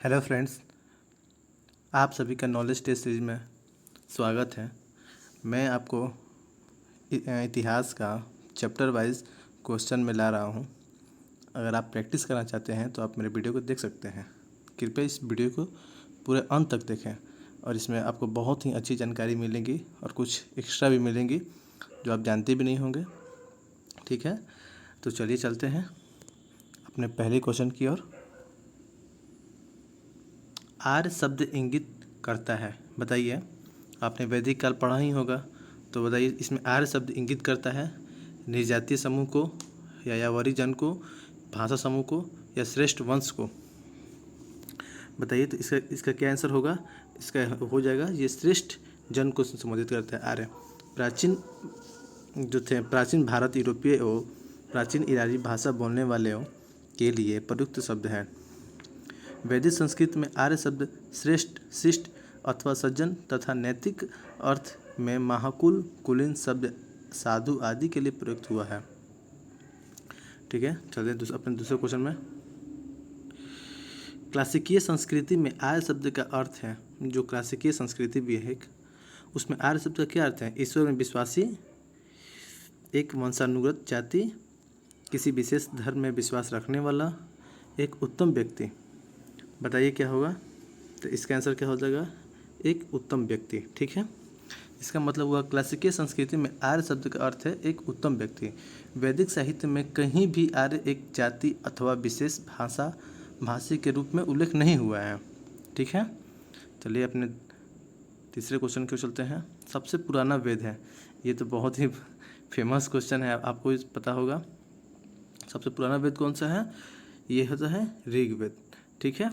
Hello friends, आप सभी का नॉलेज टेस्ट सीरीज में स्वागत है। मैं आपको इतिहास का चैप्टर वाइज क्वेश्चन में ला रहा हूं। अगर आप प्रैक्टिस करना चाहते हैं तो आप मेरे वीडियो को देख सकते हैं। कृपया इस वीडियो को पूरे अंत तक देखें और इसमें आपको बहुत ही अच्छी जानकारी मिलेगी और कुछ एक्स्ट्रा भी मिलेंगी जो आप जानते भी नहीं होंगे। ठीक है, तो चलिए चलते हैं अपने पहले क्वेश्चन की ओर। आर्य शब्द इंगित करता है, बताइए। आपने वैदिक काल पढ़ा ही होगा, तो बताइए इसमें आर्य शब्द इंगित करता है निर्जातीय समूह को, या यायावरी जन को, भाषा समूह को, या श्रेष्ठ वंश को। बताइए, तो इसका क्या आंसर होगा? इसका हो जाएगा ये श्रेष्ठ जन को संबोधित करता है आर्य। प्राचीन जो थे प्राचीन भारत यूरोपीय और प्राचीन ईरानी भाषा बोलने वालों के लिए प्रयुक्त शब्द है। वैदिक संस्कृत में आर्य शब्द श्रेष्ठ, शिष्ट अथवा सज्जन तथा नैतिक अर्थ में महाकुल, कुलीन शब्द साधु आदि के लिए प्रयुक्त हुआ है। ठीक है, चलते हैं अपने दूसरे क्वेश्चन में। क्लासिकीय संस्कृति में आर्य शब्द का अर्थ है, जो क्लासिकीय संस्कृति भी है उसमें आर्य शब्द का क्या अर्थ है? ईश्वर में विश्वासी, एक वंशानुगत जाति, किसी विशेष धर्म में विश्वास रखने वाला, एक उत्तम व्यक्ति। बताइए क्या होगा? तो इसका आंसर क्या हो जाएगा? एक उत्तम व्यक्ति। ठीक है, इसका मतलब हुआ क्लासिकीय संस्कृति में आर्य शब्द का अर्थ है एक उत्तम व्यक्ति। वैदिक साहित्य में कहीं भी आर्य एक जाति अथवा विशेष भाषी के रूप में उल्लेख नहीं हुआ है। ठीक है, चलिए अपने तीसरे क्वेश्चन की ओर चलते हैं। सबसे पुराना वेद है, ये तो बहुत ही फेमस क्वेश्चन है, आपको पता होगा। सबसे पुराना वेद कौन सा है? ये होता है ऋग्वेद। ठीक है,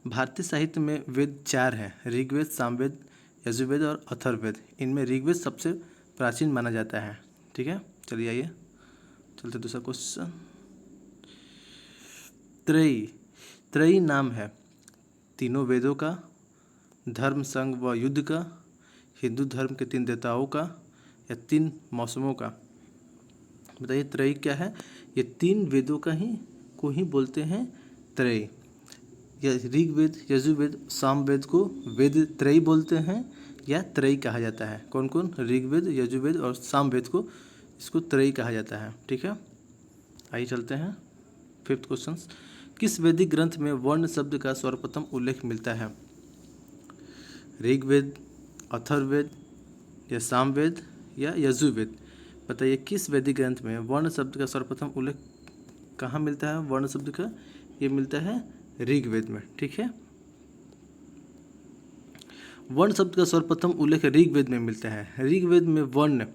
भारतीय साहित्य में वेद 4 हैं: ऋग्वेद, सामवेद, यजुर्वेद और अथर्ववेद। इनमें ऋग्वेद सबसे प्राचीन माना जाता है। ठीक है, चलिए आइए चलते दूसरा क्वेश्चन। त्रयी नाम है तीनों वेदों का, धर्म, संघ व युद्ध का, हिंदू धर्म के 3 देवताओं का, या 3 मौसमों का। बताइए त्रयी क्या है? ये 3 वेदों का को ही बोलते हैं त्रयी। या ऋग्वेद, यजुर्वेद, सामवेद को वेद त्रयी बोलते हैं या त्रयी कहा जाता है। कौन कौन? ऋग्वेद, यजुर्वेद और सामवेद को इसको त्रयी कहा जाता है। ठीक है, आइए चलते हैं 5th क्वेश्चन। किस वैदिक ग्रंथ में वर्ण शब्द का सर्वप्रथम उल्लेख मिलता है? ऋग्वेद, अथर्ववेद, या सामवेद, या यजुर्वेद। बताइए किस वैदिक ग्रंथ में वर्ण शब्द का सर्वप्रथम उल्लेख कहाँ मिलता है? वर्ण शब्द का ये मिलता है ऋग्वेद में। ठीक है, वर्ण शब्द का सर्वप्रथम उल्लेख ऋग्वेद में मिलता है। ऋग्वेद में वर्ण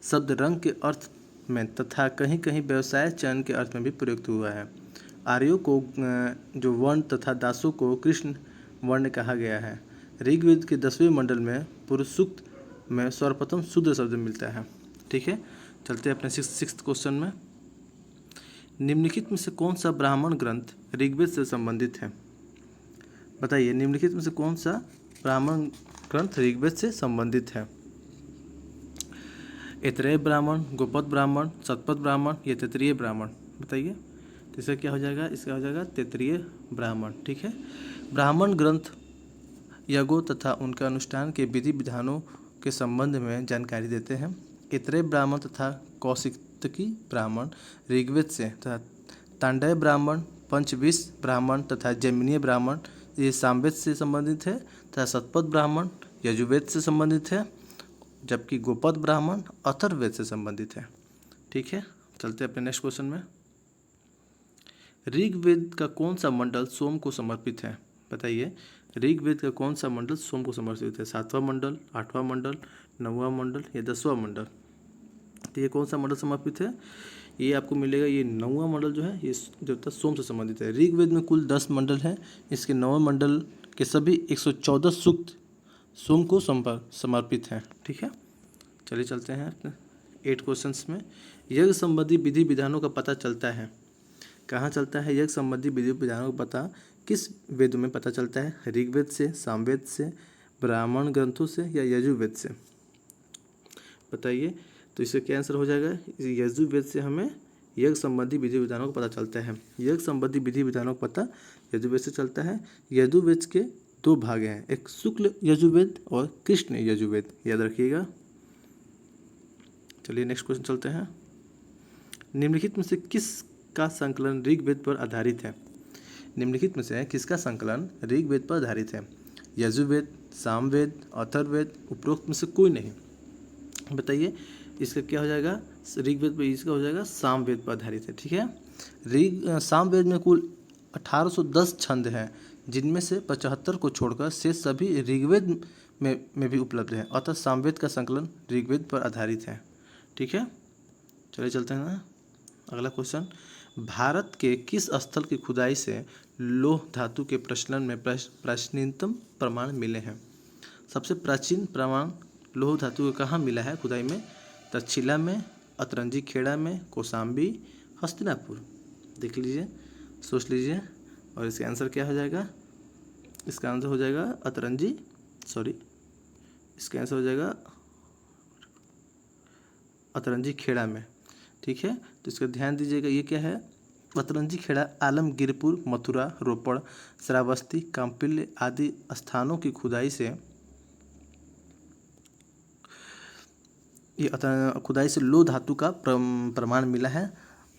शब्द रंग के अर्थ में तथा कहीं कहीं व्यवसाय चयन के अर्थ में भी प्रयुक्त हुआ है। आर्यों को जो वर्ण तथा दासों को कृष्ण वर्ण कहा गया है। ऋग्वेद के 10वें मंडल में पुरुष सूक्त में सर्वप्रथम शूद्र शब्द मिलता है। ठीक है, चलते हैं अपने 6th क्वेश्चन में। निम्नलिखित में से कौन सा ब्राह्मण ग्रंथ ऋग्वेद से संबंधित है? बताइए निम्नलिखित में से कौन सा ब्राह्मण ग्रंथ ऋग्वेद से संबंधित है? ऐतरेय ब्राह्मण, गोपद ब्राह्मण, शतपथ ब्राह्मण, या तैत्तिरीय ब्राह्मण। बताइए, तो इसका क्या हो जाएगा? इसका हो जाएगा तैत्तिरीय ब्राह्मण। ठीक है, ब्राह्मण ग्रंथ यज्ञों तथा उनके अनुष्ठान के विधि विधानों के संबंध में जानकारी देते हैं। ऐतरेय ब्राह्मण तथा कौशिकी ब्राह्मण ऋग्वेद से तथा तांडव ब्राह्मण, पंचविश ब्राह्मण तथा जैमिनीय ब्राह्मण ये सामवेद से संबंधित है तथा शतपथ ब्राह्मण यजुर्वेद से संबंधित है, जबकि गोपद ब्राह्मण अथर्ववेद से संबंधित है। ठीक है, चलते हैं अपने नेक्स्ट क्वेश्चन में। ऋग्वेद का कौन सा मंडल सोम को समर्पित है? बताइए ऋग्वेद का कौन सा मंडल सोम को समर्पित है? 7वां मंडल, 8वां मंडल, 9वां मंडल, या 10वां मंडल। तो ये कौन सा मंडल समर्पित है? ये आपको मिलेगा, ये 9वां मंडल जो है ये देवता सोम से संबंधित है। ऋग्वेद में कुल 10 मंडल हैं। इसके 9वें मंडल के सभी 114 सूक्त सोम को समर्पित हैं। ठीक है, चलिए चलते हैं 8 क्वेश्चंस में। यज्ञ संबंधी विधि विधानों का पता चलता है कहाँ चलता है? यज्ञ संबंधी विधि विधानों का पता किस वेद में पता चलता है? ऋग्वेद से, सामवेद से, ब्राह्मण ग्रंथों से, या यजुर्वेद से। बताइए, तो इसका क्या आंसर हो जाएगा? यजुर्वेद से हमें यज्ञ संबंधी विधि विधानों का पता चलता है। यज्ञ संबंधी विधि विधानों का पता यजुर्वेद से चलता है। यजुर्वेद के दो भाग हैं, एक शुक्ल यजुर्वेद और कृष्ण यजुर्वेद, याद रखिएगा। चलिए नेक्स्ट क्वेश्चन चलते हैं। निम्नलिखित में से किसका संकलन ऋग्वेद पर आधारित है? निम्नलिखित में से किसका संकलन ऋग्वेद पर आधारित है? यजुर्वेद, सामवेद, अथर्ववेद, उपरोक्त में से कोई नहीं। बताइए इसका क्या हो जाएगा? ऋग्वेद पर इसका हो जाएगा सामवेद पर आधारित है। ठीक है। सामवेद में कुल 1810 छंद हैं, जिनमें से 75 को छोड़कर शेष सभी ऋग्वेद में भी उपलब्ध है। अतः सामवेद का संकलन ऋग्वेद पर आधारित है। ठीक है, चलिए चलते हैं ना अगला क्वेश्चन। भारत के किस स्थल की खुदाई से लौह धातु के प्रचलन में प्राचीनतम प्रमाण मिले हैं? सबसे प्राचीन प्रमाण लौह धातु का कहाँ मिला है खुदाई में? तक्षशिला में, अतरंजी खेड़ा में, कौशाम्बी, हस्तिनापुर। देख लीजिए, सोच लीजिए, और इसका आंसर क्या हो जाएगा? इसका आंसर हो जाएगा इसका आंसर हो जाएगा अतरंजी खेड़ा में। ठीक है, तो इसका ध्यान दीजिएगा, ये क्या है? अतरंजी खेड़ा आलमगीरपुर, मथुरा, रोपड़, श्रावस्ती, कांपिल्य आदि स्थानों की खुदाई से लौह धातु का प्रमाण मिला है।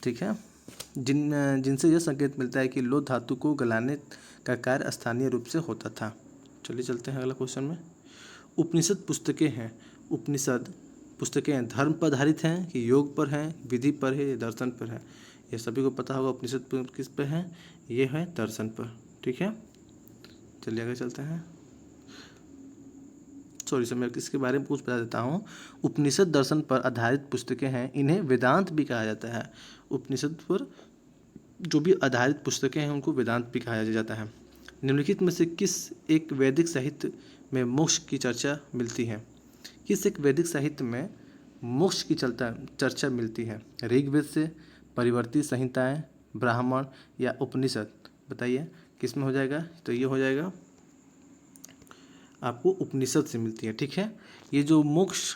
ठीक है, जिनसे यह संकेत मिलता है कि लौह धातु को गलाने का कार्य स्थानीय रूप से होता था। चलिए चलते हैं अगला क्वेश्चन में। उपनिषद पुस्तकें हैं, उपनिषद पुस्तकें धर्म पर आधारित हैं कि योग पर हैं, विधि पर है या दर्शन पर है? ये सभी को पता होगा उपनिषद किस पर है, ये है दर्शन पर। ठीक है, चलिए आगे चलते हैं। मैं इसके बारे में कुछ बता देता हूँ। उपनिषद दर्शन पर आधारित पुस्तकें हैं, इन्हें वेदांत भी कहा जाता है। उपनिषद पर जो भी आधारित पुस्तकें हैं उनको वेदांत भी कहा जाता है। निम्नलिखित में से किस एक वैदिक साहित्य में मोक्ष की चर्चा मिलती है? किस एक वैदिक साहित्य में मोक्ष की चर्चा मिलती है? ऋग्वेद से, परिवर्ती संहिताएं, ब्राह्मण या उपनिषद? बताइए किस में हो जाएगा? तो ये हो जाएगा आपको उपनिषद से मिलती है। ठीक है, ये जो मोक्ष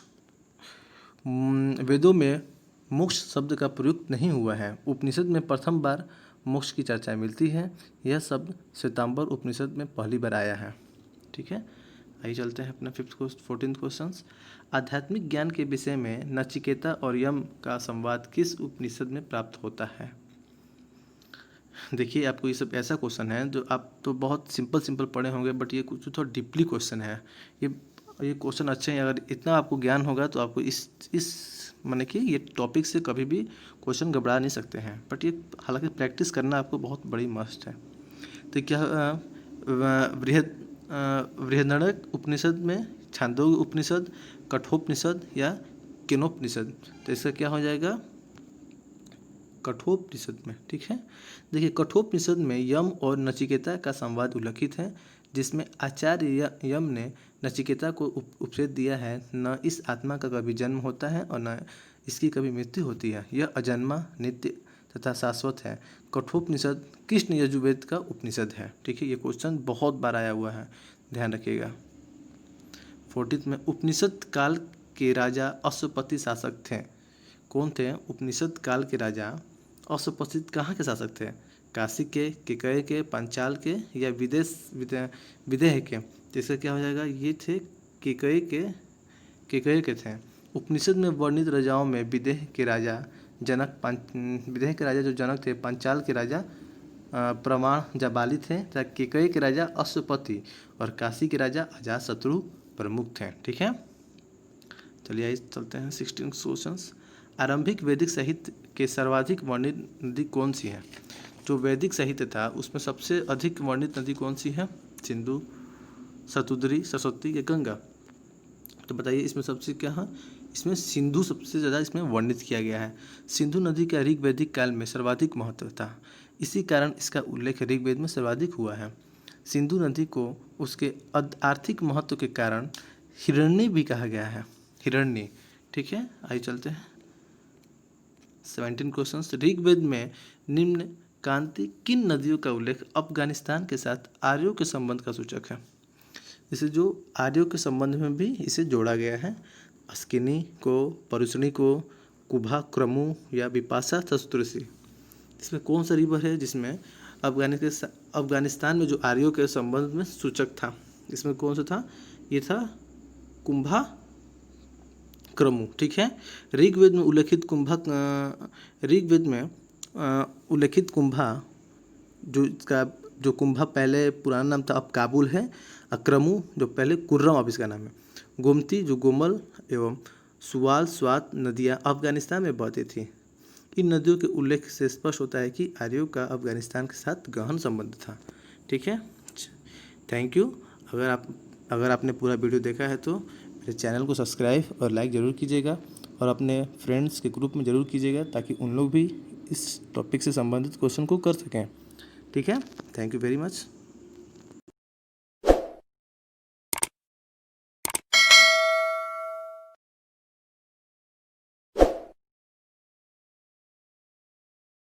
वेदों में मोक्ष शब्द का प्रयुक्त नहीं हुआ है, उपनिषद में प्रथम बार मोक्ष की चर्चा मिलती है। यह शब्द श्वेतांबर उपनिषद में पहली बार आया है। ठीक है, आइए चलते हैं अपना 14th क्वेश्चन। आध्यात्मिक ज्ञान के विषय में नचिकेता और यम का संवाद किस उपनिषद में प्राप्त होता है? देखिए, आपको ये सब ऐसा क्वेश्चन है जो आप तो बहुत सिंपल पढ़े होंगे, बट ये कुछ थोड़ा डीपली क्वेश्चन है। ये क्वेश्चन अच्छे हैं, अगर इतना आपको ज्ञान होगा तो आपको इस माने कि ये टॉपिक से कभी भी क्वेश्चन घबरा नहीं सकते हैं। बट ये हालांकि प्रैक्टिस करना आपको बहुत बड़ी मस्ट है। तो क्या बृहदारण्यक उपनिषद में, छांदोग्य उपनिषद, कठोपनिषद या केनोपनिषद? तो इसका क्या हो जाएगा? कठोपनिषद में। ठीक है, देखिए कठोपनिषद में यम और नचिकेता का संवाद उल्लिखित है, जिसमें आचार्य यम ने नचिकेता को उपदेश दिया है, न इस आत्मा का कभी जन्म होता है और न इसकी कभी मृत्यु होती है, यह अजन्मा, नित्य तथा शाश्वत है। कठोपनिषद कृष्ण यजुर्वेद का उपनिषद है। ठीक है, ये क्वेश्चन बहुत बार आया हुआ है, ध्यान रखिएगा। 14th में उपनिषद काल के राजा अश्वपति शासक थे। कौन थे? उपनिषद काल के राजा अश्वपति कहाँ के शासक थे? काशी के, केकय के, पांचाल के या विदेह के? तो इसका क्या हो जाएगा? ये थे केकय के थे। उपनिषद में वर्णित राजाओं में विदेह के राजा जो जनक थे, पांचाल के राजा प्रमाण जाबाली थे, तथा केकय के राजा अश्वपति और काशी के राजा अजातशत्रु प्रमुख थे। ठीक है, चलिए आइए चलते हैं 16 क्वेश्चन। आरंभिक वैदिक साहित्य के सर्वाधिक वर्णित नदी कौन सी है? जो वैदिक साहित्य था उसमें सबसे अधिक वर्णित नदी कौन सी है? सिंधु, शतुद्री, सरस्वती या गंगा? तो बताइए इसमें सबसे क्या है? इसमें सिंधु सबसे ज़्यादा इसमें वर्णित किया गया है। सिंधु नदी का ऋग वैदिक काल में सर्वाधिक महत्व था, इसी कारण इसका उल्लेख ऋग्वेद में सर्वाधिक हुआ है। सिंधु नदी को उसके आर्थिक महत्व के कारण हिरण्य भी कहा गया है, हिरण्य। ठीक है, आइए चलते हैं 17 क्वेश्चन। ऋग्वेद में निम्न कांति किन नदियों का उल्लेख अफगानिस्तान के साथ आर्यों के संबंध का सूचक है? इसे जो आर्यों के संबंध में भी इसे जोड़ा गया है। अस्किनी को, परुष्णी को, कुभा, क्रमु या बिपाशा, सतुरसी। इसमें कौन सा रिवर है जिसमें अफगानिस्तान में जो आर्यों के संबंध में सूचक था? इसमें कौन सा था? ये था कुंभा क्रमु। ठीक है। ऋग्वेद में उल्लेखित कुंभा जो कुंभा पहले पुराना नाम था, अब काबुल है। अक्रमु जो पहले कुर्रम, अब इसका नाम है। गोमती जो गोमल एवं सुवाल, स्वात नदियाँ अफगानिस्तान में बहती थी। इन नदियों के उल्लेख से स्पष्ट होता है कि आर्यों का अफगानिस्तान के साथ गहन संबंध था। ठीक है। Thank you. अगर आपने पूरा वीडियो देखा है तो मेरे चैनल को सब्सक्राइब और लाइक ज़रूर कीजिएगा और अपने फ्रेंड्स के ग्रुप में ज़रूर कीजिएगा ताकि उन लोग भी इस टॉपिक से संबंधित क्वेश्चन को कर सकें। ठीक है। Thank you very much.